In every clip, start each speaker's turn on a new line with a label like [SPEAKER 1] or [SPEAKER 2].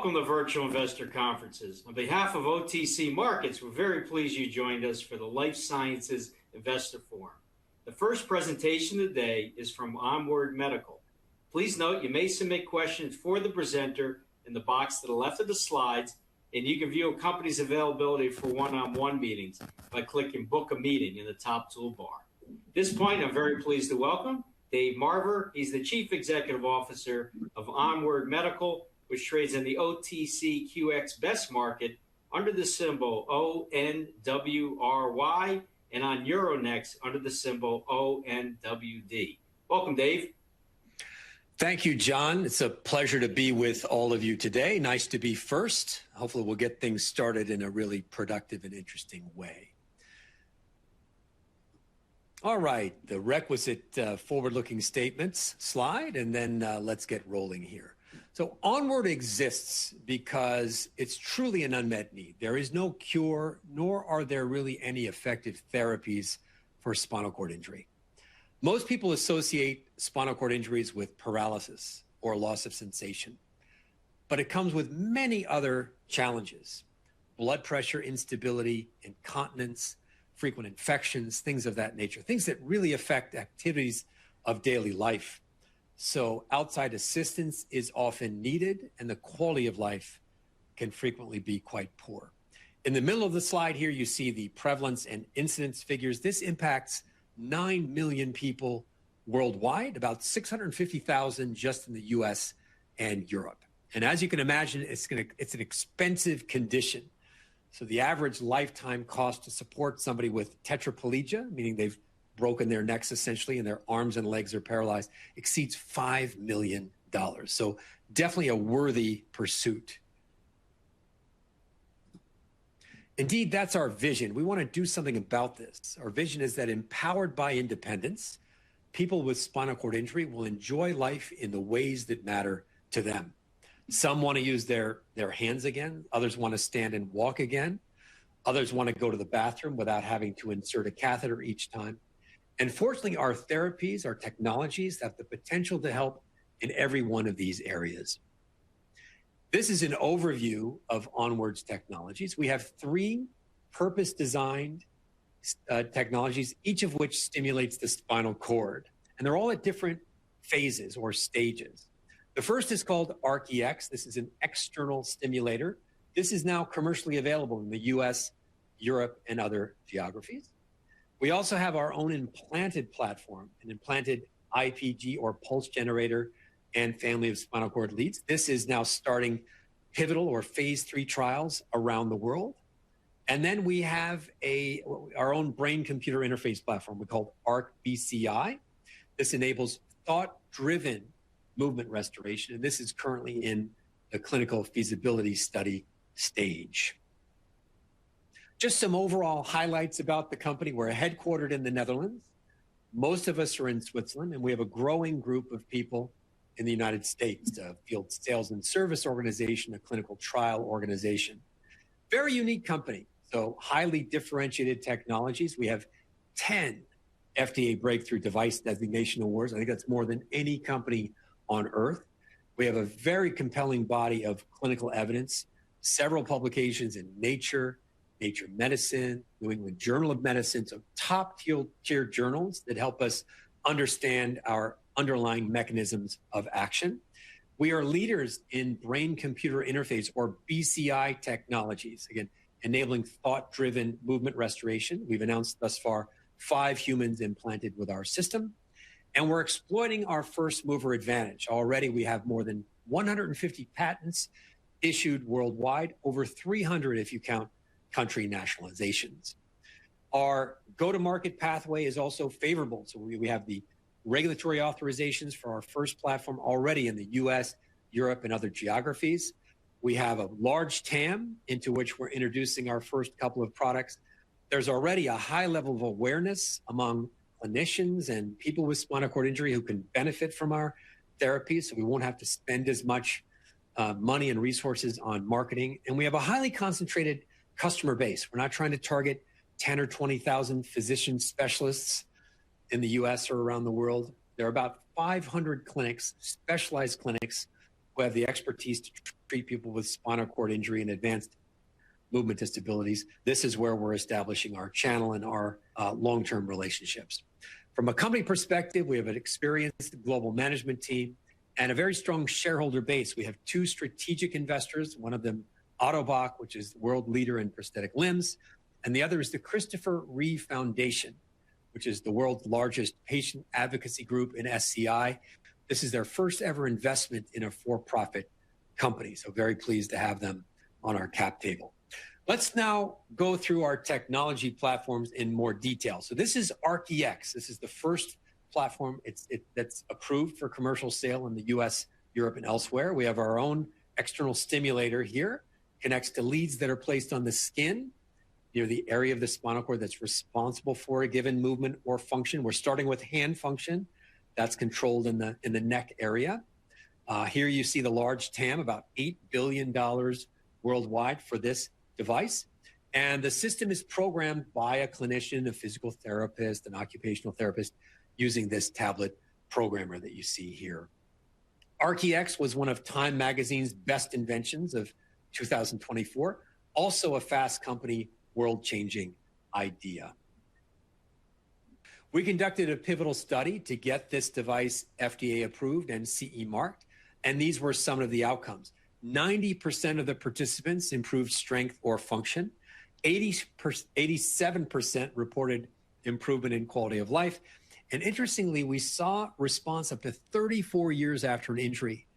[SPEAKER 1] welcome to Virtual Investor Conferences. On behalf of OTC Markets, we're very pleased you joined us for the Life Sciences Investor Forum. The first presentation of the day is from ONWARD Medical. Please note you may submit questions for the presenter in the box to the left of the slides, and you can view a company's availability for one-on-one meetings by clicking Book a Meeting in the top toolbar. At this point, I'm very pleased to welcome Dave Marver. He's the Chief Executive Officer of ONWARD Medical, which trades in the OTCQX Best Market under the symbol ONWRY and on Euronext under the symbol ONWD. Welcome, Dave.
[SPEAKER 2] Thank you, John. It's a pleasure to be with all of you today. Nice to be first. Hopefully we'll get things started in a really productive and interesting way. All right, the requisite forward-looking statements slide, and then let's get rolling here. So ONWARD exists because it's truly an unmet need. There is no cure, nor are there really any effective therapies for spinal cord injury. Most people associate spinal cord injuries with paralysis or loss of sensation, but it comes with many other challenges: blood pressure instability, incontinence, frequent infections, things of that nature, things that really affect activities of daily life. So outside assistance is often needed, and the quality of life can frequently be quite poor. In the middle of the slide here, you see the prevalence and incidence figures. This impacts 9 million people worldwide, about 650,000 just in the US and Europe. And as you can imagine, it's an expensive condition. So the average lifetime cost to support somebody with tetraplegia, meaning they've broken their necks essentially and their arms and legs are paralyzed, exceeds $5 million. So definitely a worthy pursuit. Indeed, that's our vision. We want to do something about this. Our vision is that empowered by independence, people with spinal cord injury will enjoy life in the ways that matter to them. Some want to use their hands again. Others want to stand and walk again. Others want to go to the bathroom without having to insert a catheter each time. And fortunately, our therapies, our technologies have the potential to help in every one of these areas. This is an overview of ONWARD's technologies. We have 3 purpose-designed technologies, each of which stimulates the spinal cord. And they're all at different phases or stages. The first is called ARC-EX. This is an external stimulator. This is now commercially available in the US, Europe, and other geographies. We also have our own implanted platform, an implanted IPG or pulse generator and family of spinal cord leads. This is now starting pivotal or phase 3 trials around the world. And then we have our own brain-computer interface platform we call ARC-BCI. This enables thought-driven movement restoration, and this is currently in the clinical feasibility study stage. Just some overall highlights about the company. We're headquartered in the Netherlands. Most of us are in Switzerland, and we have a growing group of people in the United States, a field sales and service organization, a clinical trial organization. Very unique company, so highly differentiated technologies. We have 10 FDA Breakthrough Device Designation Awards. I think that's more than any company on Earth. We have a very compelling body of clinical evidence, several publications in Nature, Nature Medicine, New England Journal of Medicine, so top-tier journals that help us understand our underlying mechanisms of action. We are leaders in brain-computer interface, or BCI technologies, again, enabling thought-driven movement restoration. We've announced thus far 5 humans implanted with our system. And we're exploiting our first mover advantage. Already we have more than 150 patents issued worldwide, over 300 if you count country nationalizations. Our go-to-market pathway is also favorable. So we have the regulatory authorizations for our first platform already in the US, Europe, and other geographies. We have a large TAM into which we're introducing our first couple of products. There's already a high level of awareness among clinicians and people with spinal cord injury who can benefit from our therapies, so we won't have to spend as much money and resources on marketing. And we have a highly concentrated customer base. We're not trying to target 10 or 20,000 physician specialists in the US or around the world. There are about 500 clinics, specialized clinics, who have the expertise to treat people with spinal cord injury and advanced movement disabilities. This is where we're establishing our channel and our long-term relationships. From a company perspective, we have an experienced global management team and a very strong shareholder base. We have two strategic investors, one of them Ottobock, which is the world leader in prosthetic limbs, and the other is the Christopher Reeve Foundation, which is the world's largest patient advocacy group in SCI. This is their first ever investment in a for-profit company, so very pleased to have them on our cap table. Let's now go through our technology platforms in more detail. So this is ARC-EX. This is the first platform that's approved for commercial sale in the US, Europe, and elsewhere. We have our own external stimulator here, connects to leads that are placed on the skin near the area of the spinal cord that's responsible for a given movement or function. We're starting with hand function. That's controlled in the neck area. Here you see the large TAM, about $8 billion worldwide for this device. And the system is programmed by a clinician, a physical therapist, an occupational therapist, using this tablet programmer that you see here. ARC-EX was one of Time Magazine's best inventions of 2024, also a Fast Company world-changing idea. We conducted a pivotal study to get this device FDA approved and CE marked, and these were some of the outcomes. 90% of the participants improved strength or function. 87% reported improvement in quality of life. And interestingly, we saw response up to 34 years after an injury.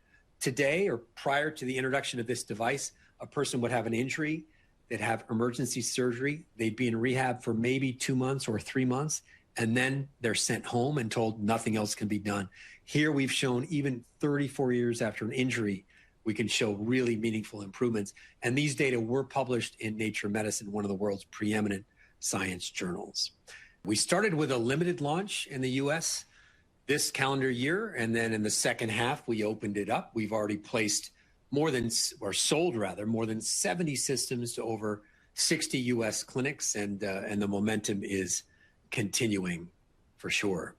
[SPEAKER 2] Today, or prior to the introduction of this device, a person would have an injury, they'd have emergency surgery, they'd be in rehab for maybe 2 months or 3 months, and then they're sent home and told nothing else can be done. Here we've shown even 34 years after an injury, we can show really meaningful improvements. And these data were published in Nature Medicine, one of the world's preeminent science journals. We started with a limited launch in the US this calendar year, and then in the second half, we opened it up. We've already placed sold more than 70 systems to over 60 US clinics, and the momentum is continuing for sure.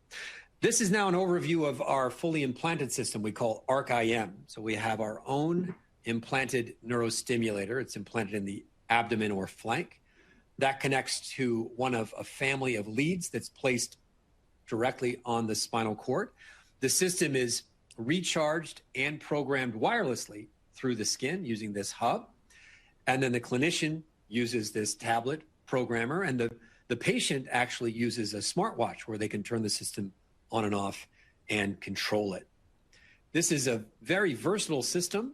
[SPEAKER 2] This is now an overview of our fully implanted system we call ARC-IM. So we have our own implanted neurostimulator. It's implanted in the abdomen or flank. That connects to one of a family of leads that's placed directly on the spinal cord. The system is recharged and programmed wirelessly through the skin using this hub. And then the clinician uses this tablet programmer, and the patient actually uses a smartwatch where they can turn the system on and off and control it. This is a very versatile system.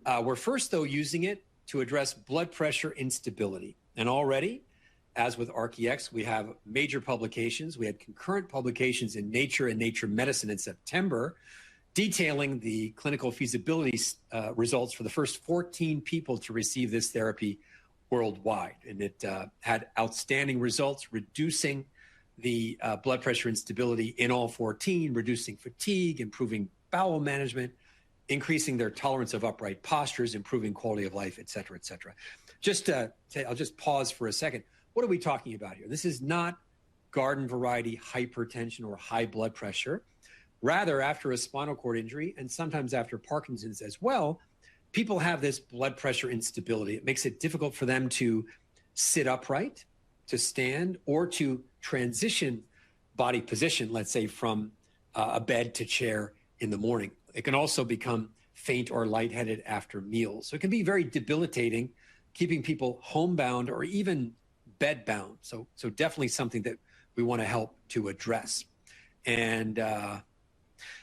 [SPEAKER 2] We're first, though, using it to address blood pressure instability. And already, as with ARC-EX, we have major publications. We had concurrent publications in Nature and Nature Medicine in September, detailing the clinical feasibility results for the first 14 people to receive this therapy worldwide. And it had outstanding results, reducing the blood pressure instability in all 14, reducing fatigue, improving bowel management, increasing their tolerance of upright postures, improving quality of life, et cetera, et cetera. I'll just pause for a second. What are we talking about here? This is not garden variety hypertension or high blood pressure. Rather, after a spinal cord injury, and sometimes after Parkinson's as well, people have this blood pressure instability. It makes it difficult for them to sit upright, to stand, or to transition body position, let's say from a bed to chair in the morning. It can also become faint or lightheaded after meals. So it can be very debilitating, keeping people homebound or even bedbound. So definitely something that we want to help to address. And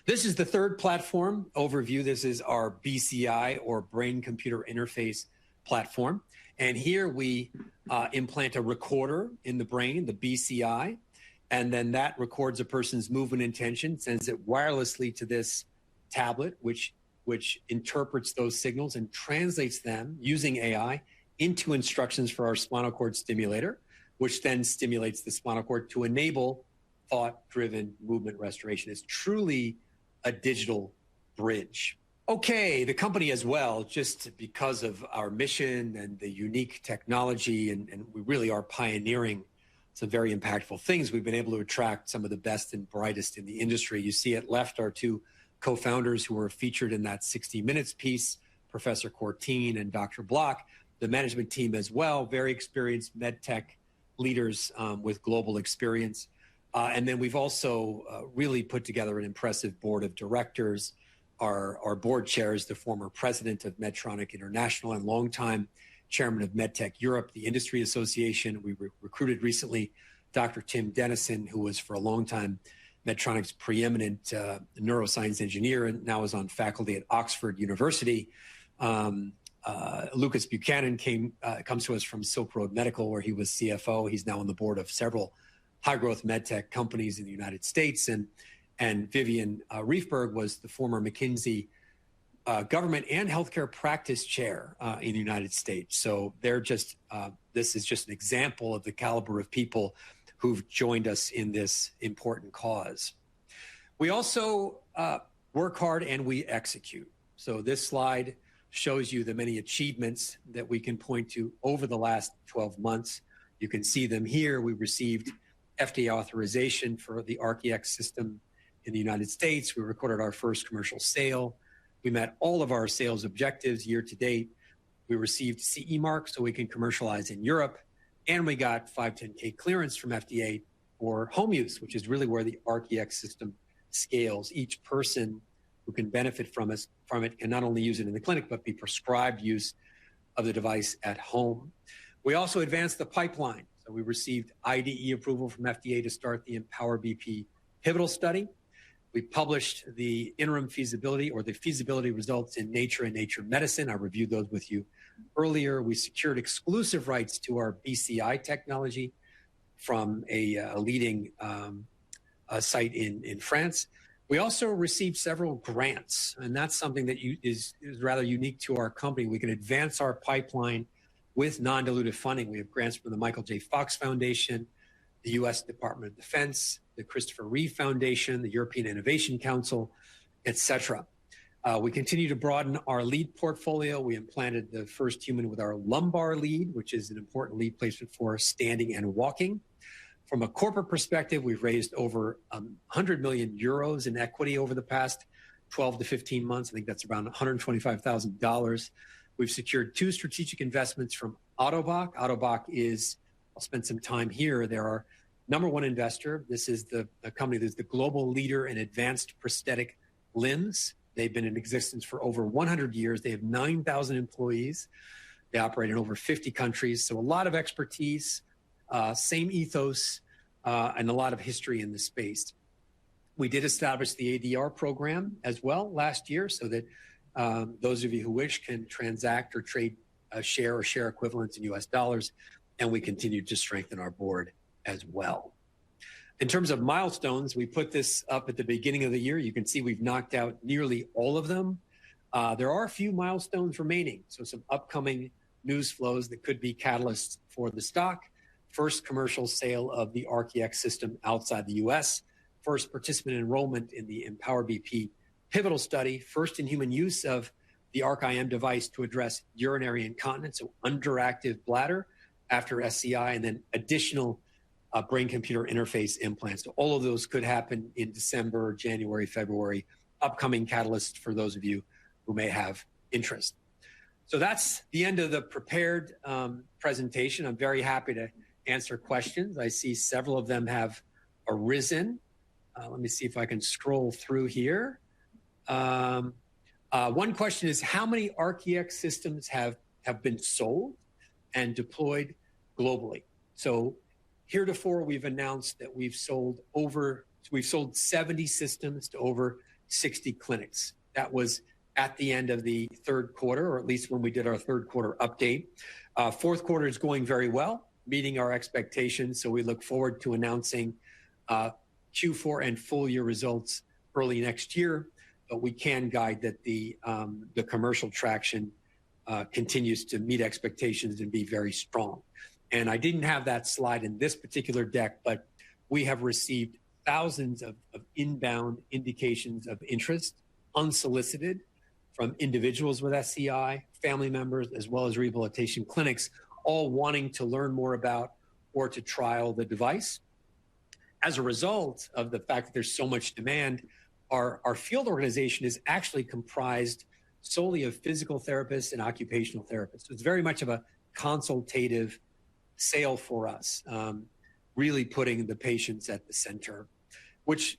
[SPEAKER 2] this is the third platform overview. This is our BCI, or brain-computer interface platform. And here we implant a recorder in the brain, the BCI, and then that records a person's movement intention, sends it wirelessly to this tablet, which interprets those signals and translates them using AI into instructions for our spinal cord stimulator, which then stimulates the spinal cord to enable thought-driven movement restoration. It's truly a digital bridge. Okay, the company as well, just because of our mission and the unique technology, and we really are pioneering some very impactful things, we've been able to attract some of the best and brightest in the industry. You see at left are two co-founders who were featured in that 60 Minutes piece, Professor Courtine and Dr. Block, the management team as well, very experienced med tech leaders with global experience. And then we've also really put together an impressive board of directors. Our board chair is the former president of Medtronic International and longtime chairman of MedTech Europe, the industry association. We recruited recently Dr. Tim Dennison, who was for a long time Medtronic's preeminent neuroscience engineer and now is on faculty at Oxford University. Lucas Buchanan comes to us from Silk Road Medical, where he was CFO. He's now on the board of several high-growth medtech companies in the United States. And Vivian Riefberg was the former McKinsey government and healthcare practice chair in the United States. So they're just, this is just an example of the caliber of people who've joined us in this important cause. We also work hard and we execute. So this slide shows you the many achievements that we can point to over the last 12 months. You can see them here. We received FDA authorization for the ARC-EX system in the United States. We recorded our first commercial sale. We met all of our sales objectives year to date. We received CE mark so we can commercialize in Europe. And we got 510(k) clearance from FDA for home use, which is really where the ARC-EX system scales. Each person who can benefit from it can not only use it in the clinic, but be prescribed use of the device at home. We also advanced the pipeline. So we received IDE approval from FDA to start the Empower BP pivotal study. We published the interim feasibility or the feasibility results in Nature and Nature Medicine. I reviewed those with you earlier. We secured exclusive rights to our BCI technology from a leading site in France. We also received several grants, and that's something that is rather unique to our company. We can advance our pipeline with non-dilutive funding. We have grants from the Michael J. Fox Foundation, the U.S. Department of Defense, the Christopher Reeve Foundation, the European Innovation Council, et cetera. We continue to broaden our lead portfolio. We implanted the first human with our lumbar lead, which is an important lead placement for standing and walking. From a corporate perspective, we've raised over 100 million euros in equity over the past 12 to 15 months. I think that's around $125,000. We've secured 2 strategic investments from Ottobock. Ottobock is, I'll spend some time here. They're our #1 investor. This is the company that's the global leader in advanced prosthetic limbs. They've been in existence for over 100 years. They have 9,000 employees. They operate in over 50 countries. So a lot of expertise, same ethos, and a lot of history in the space. We did establish the ADR program as well last year so that those of you who wish can transact or trade a share or share equivalents in US dollars. And we continue to strengthen our board as well. In terms of milestones, we put this up at the beginning of the year. You can see we've knocked out nearly all of them. There are a few milestones remaining. So some upcoming news flows that could be catalysts for the stock. First commercial sale of the ARC-EX system outside the US. First participant enrollment in the Empower BP pivotal study. First in human use of the ARC-IM device to address urinary incontinence, so underactive bladder after SCI, and then additional brain-computer interface implants. So all of those could happen in December, January, February, upcoming catalysts for those of you who may have interest. So that's the end of the prepared presentation. I'm very happy to answer questions. I see several of them have arisen. Let me see if I can scroll through here. One question is, how many ARC-EX systems have been sold and deployed globally? So heretofore, we've announced that we've sold 70 systems to over 60 clinics. That was at the end of the third quarter, or at least when we did our third quarter update. Fourth quarter is going very well, meeting our expectations. So we look forward to announcing Q4 and full year results early next year. But we can guide that the commercial traction continues to meet expectations and be very strong. And I didn't have that slide in this particular deck, but we have received thousands of inbound indications of interest, unsolicited, from individuals with SCI, family members, as well as rehabilitation clinics, all wanting to learn more about or to trial the device. As a result of the fact that there's so much demand, our field organization is actually comprised solely of physical therapists and occupational therapists. So it's very much of a consultative sale for us, really putting the patients at the center, which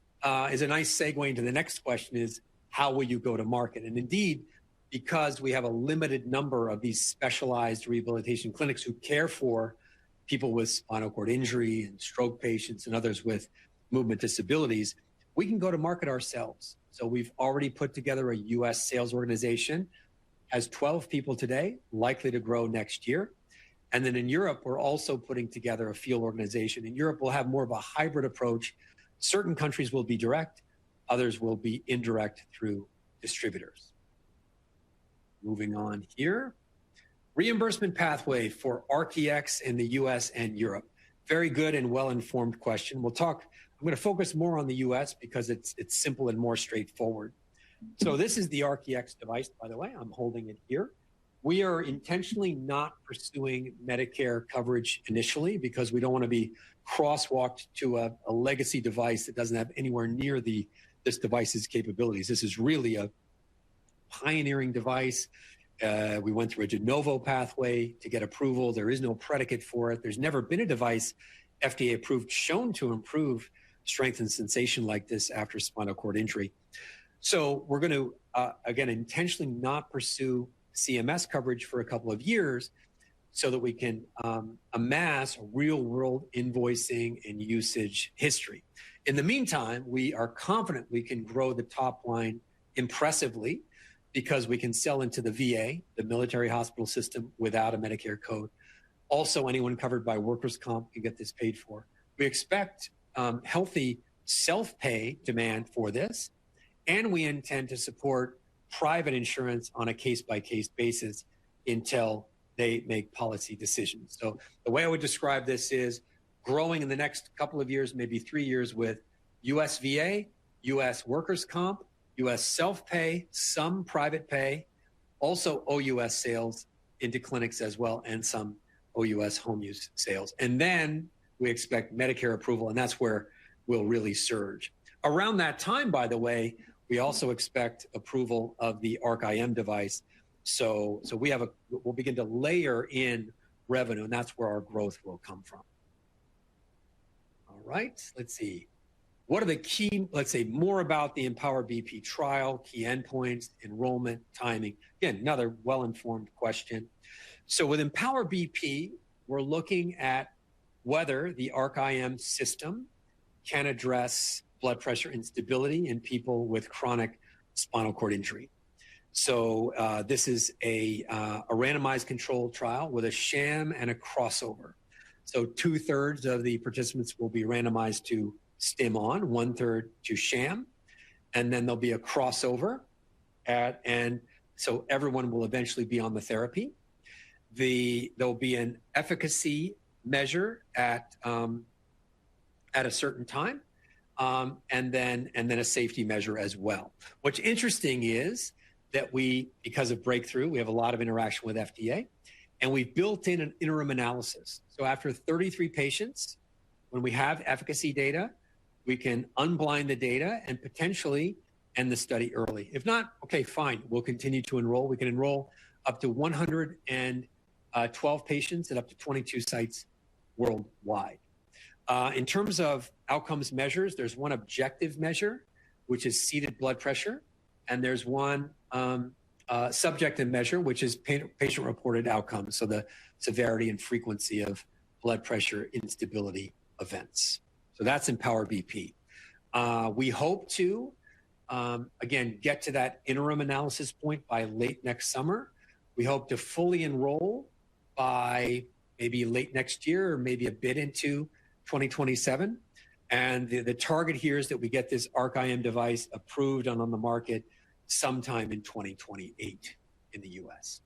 [SPEAKER 2] is a nice segue into the next question is, how will you go to market? And indeed, because we have a limited number of these specialized rehabilitation clinics who care for people with spinal cord injury and stroke patients and others with movement disabilities, we can go to market ourselves. So we've already put together a US sales organization, has 12 people today, likely to grow next year. And then in Europe, we're also putting together a field organization. In Europe, we'll have more of a hybrid approach. Certain countries will be direct, others will be indirect through distributors. Moving on here. Reimbursement pathway for RTX in the US and Europe. Very good and well-informed question. I'm going to focus more on the US because it's simple and more straightforward. So this is the RTX device, by the way. I'm holding it here. We are intentionally not pursuing Medicare coverage initially because we don't want to be crosswalked to a legacy device that doesn't have anywhere near this device's capabilities. This is really a pioneering device. We went through a de novo pathway to get approval. There is no predicate for it. There's never been a device FDA approved shown to improve strength and sensation like this after spinal cord injury. So we're going to, again, intentionally not pursue CMS coverage for a couple of years so that we can amass real world invoicing and usage history. In the meantime, we are confident we can grow the top line impressively because we can sell into the VA, the military hospital system, without a Medicare code. Also, anyone covered by workers' comp can get this paid for. We expect healthy self-pay demand for this, and we intend to support private insurance on a case-by-case basis until they make policy decisions. So the way I would describe this is growing in the next couple of years, maybe 3 years, with US VA, US workers' comp, US self-pay, some private pay, also OUS sales into clinics as well, and some OUS home use sales. And then we expect Medicare approval, and that's where we'll really surge. Around that time, by the way, we also expect approval of the ARC-IM device. So we'll begin to layer in revenue, and that's where our growth will come from. All right, let's see. What are the key, let's say more about the Empower BP trial, key endpoints, enrollment, timing? Again, another well-informed question. So with Empower BP, we're looking at whether the ARC-IM system can address blood pressure instability in people with chronic spinal cord injury. So this is a randomized controlled trial with a sham and a crossover. So 2/3 of the participants will be randomized to stim on, 1/3 to sham, and then there'll be a crossover, and so everyone will eventually be on the therapy. There'll be an efficacy measure at a certain time, and then a safety measure as well. What's interesting is that because of breakthrough, we have a lot of interaction with FDA, and we've built in an interim analysis. So after 33 patients, when we have efficacy data, we can unblind the data and potentially end the study early. If not, okay, fine, we'll continue to enroll. We can enroll up to 112 patients at up to 22 sites worldwide. In terms of outcomes measures, there's one objective measure, which is seated blood pressure, and there's one subjective measure, which is patient-reported outcomes, so the severity and frequency of blood pressure instability events. So that's Empower BP. We hope to, again, get to that interim analysis point by late next summer. We hope to fully enroll by maybe late next year or maybe a bit into 2027. And the target here is that we get this ARC-IM device approved and on the market sometime in 2028 in the US.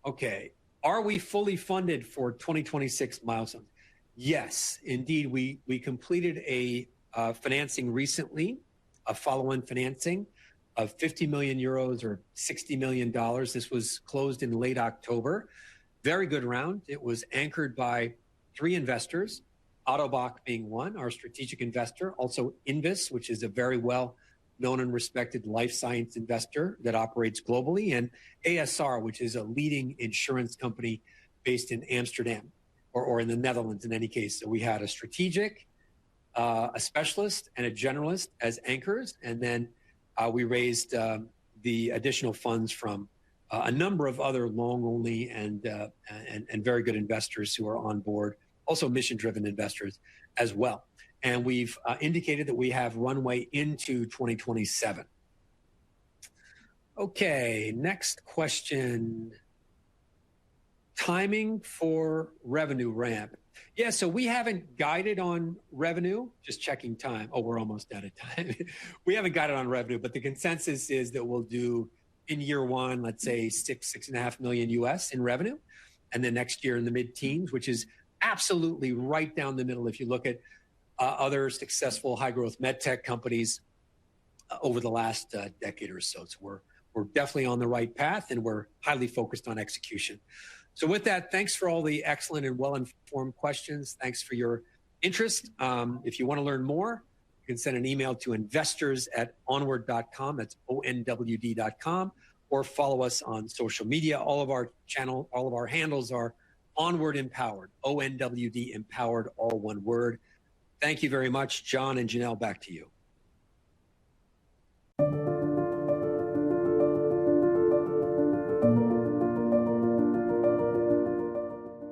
[SPEAKER 2] Okay, are we fully funded for 2026 milestones? Yes, indeed. We completed a financing recently, a follow-on financing of 50 million euros or $60 million. This was closed in late October. Very good round. It was anchored by 3 investors, Ottobock being one, our strategic investor, also Invis, which is a very well known and respected life science investor that operates globally, and ASR, which is a leading insurance company based in Amsterdam or in the Netherlands in any case. So we had a strategic, a specialist, and a generalist as anchors. And then we raised the additional funds from a number of other long-only and very good investors who are on board, also mission-driven investors as well. And we've indicated that we have runway into 2027. Okay, next question. Timing for revenue ramp. Yeah, so we haven't guided on revenue, just checking time. Oh, we're almost out of time. We haven't guided on revenue, but the consensus is that we'll do in year one, let's say $6.5 million US in revenue. And then next year in the mid-teens, which is absolutely right down the middle. If you look at other successful high growth med tech companies over the last decade or so. So we're definitely on the right path, and we're highly focused on execution. So with that, thanks for all the excellent and well-informed questions. Thanks for your interest. If you want to learn more, you can send an email to investors@onward.com. That's ONWD.com, or follow us on social media. All of our handles are Onward Empowered, ONWD Empowered, all one word. Thank you very much. John and Janelle, back to you.